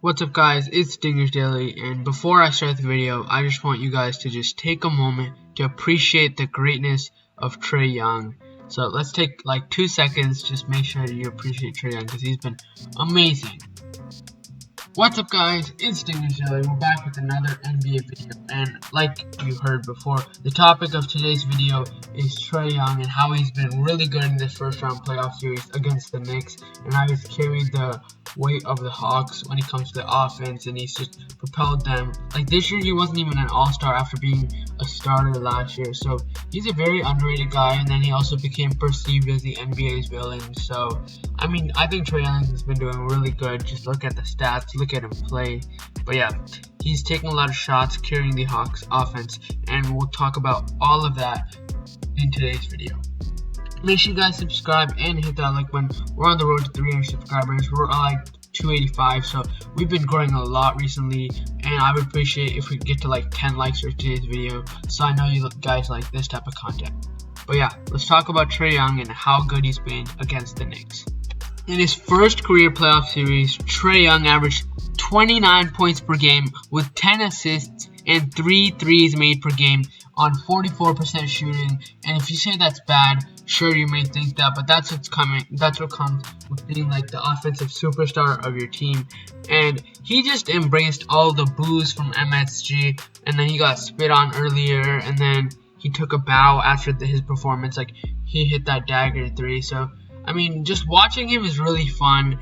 What's up guys, it's Dingers Daily, and before I start the video, I just want you guys to just take a moment to appreciate the greatness of Trae Young. So let's take like 2 seconds, just make sure you appreciate Trae Young because he's been amazing. What's up guys, it's Dingers Daily. We're back with another NBA video, and like you heard before, the topic of today's video is Trae Young and how he's been really good in this first round playoff series against the Knicks, and how he's carried the weight of the Hawks when it comes to offense, and he's just propelled them. Like this year he wasn't even an all-star after being a starter last year, so he's a very underrated guy, and then he also became perceived as the NBA's villain. So I mean, I think Trae Young has been doing really good. Just look at the stats, look at him play. But yeah, he's taking a lot of shots, carrying the Hawks offense, and we'll talk about all of that in today's video. Make sure you guys subscribe and hit that like button. We're on the road to 300 subscribers. We're like 285, so we've been growing a lot recently, and I would appreciate if we get to like 10 likes for today's video, so I know you guys like this type of content. But yeah, let's talk about Trae Young and how good he's been against the Knicks. In his first career playoff series, Trae Young averaged 29 points per game with 10 assists and 3 threes made per game on 44% shooting. And if you say that's bad, sure, you may think that, but that's what's coming. That's what comes with being like the offensive superstar of your team. And he just embraced all the boos from MSG, and then he got spit on earlier, and then he took a bow after his performance. Like he hit that dagger 3. So I mean, just watching him is really fun.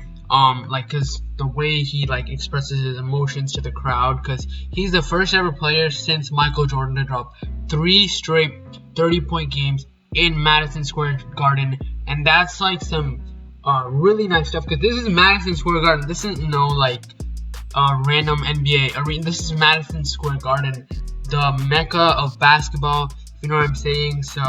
Cause the way he like expresses his emotions to the crowd, cause he's the first ever player since Michael Jordan to drop 3 straight 30-point games in Madison Square Garden, and that's like some really nice stuff. Cause this is Madison Square Garden. This isn't no like random NBA arena. This is Madison Square Garden, the mecca of basketball. If you know what I'm saying. So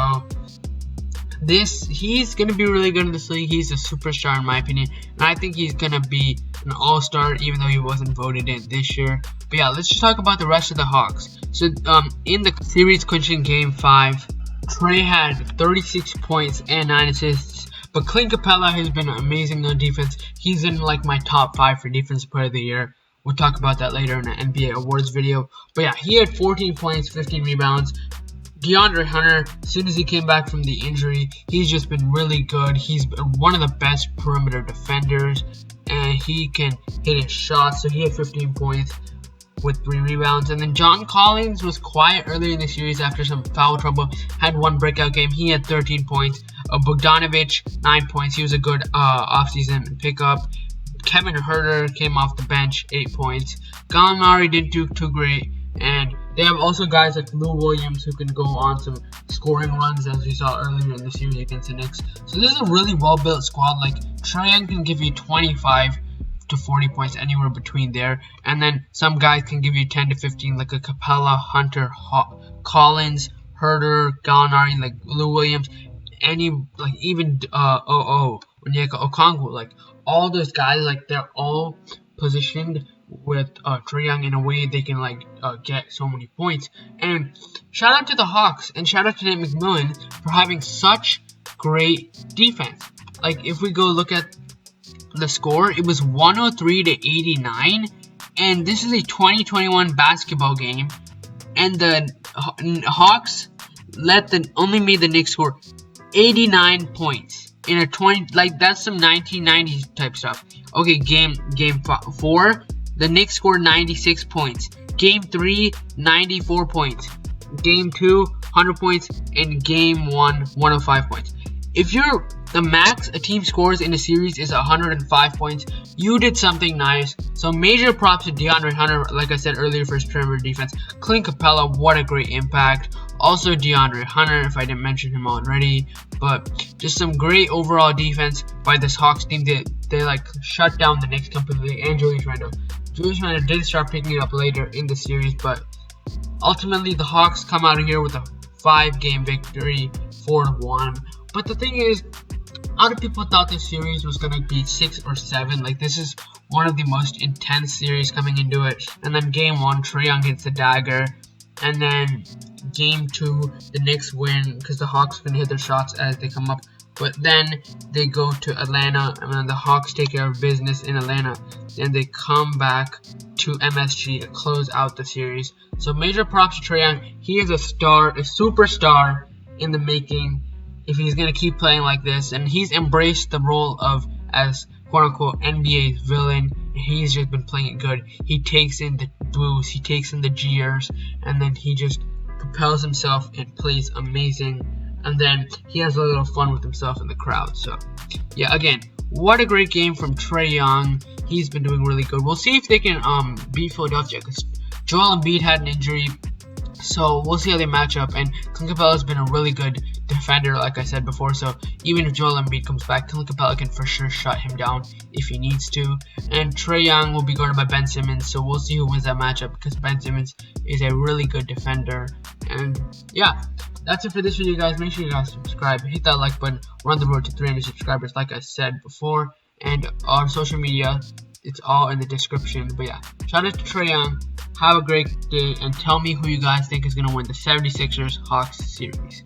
he's gonna be really good in this league. He's a superstar in my opinion, and I think he's gonna be an all-star even though he wasn't voted in this year. But yeah, let's just talk about the rest of the Hawks. So in the series clinching game 5, Trae had 36 points and 9 assists, but Clint Capella has been amazing on defense. He's in like my top 5 for defensive player of the year. We'll talk about that later in the NBA awards video. But yeah, he had 14 points, 15 rebounds. DeAndre Hunter, as soon as he came back from the injury, he's just been really good. He's one of the best perimeter defenders, and he can hit his shots. So he had 15 points with 3 rebounds. And then John Collins was quiet earlier in the series after some foul trouble. Had 1 breakout game. He had 13 points. Bogdanovich, 9 points. He was a good offseason pickup. Kevin Huerter came off the bench, 8 points. Gallinari didn't do too great. And they have also guys like Lou Williams who can go on some scoring runs, as we saw earlier in the series against the Knicks. So this is a really well-built squad. Like Trae Young can give you 25 to 40 points, anywhere between there. And then some guys can give you 10 to 15, like a Capella, Hunter, Collins, Huerter, Gallinari, like Lou Williams, even Onyeka Okongwu. Like all those guys, like they're all positioned with Trae Young in a way they can like get so many points. And shout out to the Hawks and shout out to Nate McMillan for having such great defense. Like if we go look at the score, it was 103 to 89, and this is a 2021 basketball game, and the Hawks only made the Knicks score 89 points in a 20, like that's some 1990s type stuff. Okay, game 4, the Knicks scored 96 points. Game 3, 94 points. Game 2, 100 points. And Game 1, 105 points. If the max a team scores in a series is 105 points, you did something nice. So major props to DeAndre Hunter, like I said earlier, for his perimeter defense. Clint Capella, what a great impact. Also DeAndre Hunter, if I didn't mention him already. But just some great overall defense by this Hawks team. They like shut down the Knicks completely, and Julius Randle did start picking it up later in the series, but ultimately the Hawks come out of here with a 5-game victory, 4-1. But the thing is, other people thought this series was going to be 6 or 7. Like this is one of the most intense series coming into it. And then game 1, Trae Young hits the dagger, and then game 2, the Knicks win because the Hawks can hit their shots as they come up But then they go to Atlanta, and then the Hawks take care of business in Atlanta. Then they come back to MSG to close out the series. So major props to Trae Young. He is a star, a superstar in the making if he's going to keep playing like this. And he's embraced the role of as quote-unquote NBA's villain. And he's just been playing it good. He takes in the boos, he takes in the jeers, and then he just propels himself and plays amazing. And then he has a little fun with himself in the crowd. So yeah, again, what a great game from Trae Young. He's been doing really good. We'll see if they can beat Philadelphia, because Joel Embiid had an injury, so we'll see how they match up. And Clint Capella's been a really good defender, like I said before. So even if Joel Embiid comes back, Clint Capella can for sure shut him down if he needs to. And Trae Young will be guarded by Ben Simmons, so we'll see who wins that matchup, because Ben Simmons is a really good defender. And yeah, that's it for this video, guys. Make sure you guys subscribe, hit that like button. We're on the road to 300 subscribers, like I said before. And our social media, it's all in the description. But yeah, shout out to Trae Young. Have a great day, and tell me who you guys think is going to win the 76ers Hawks series.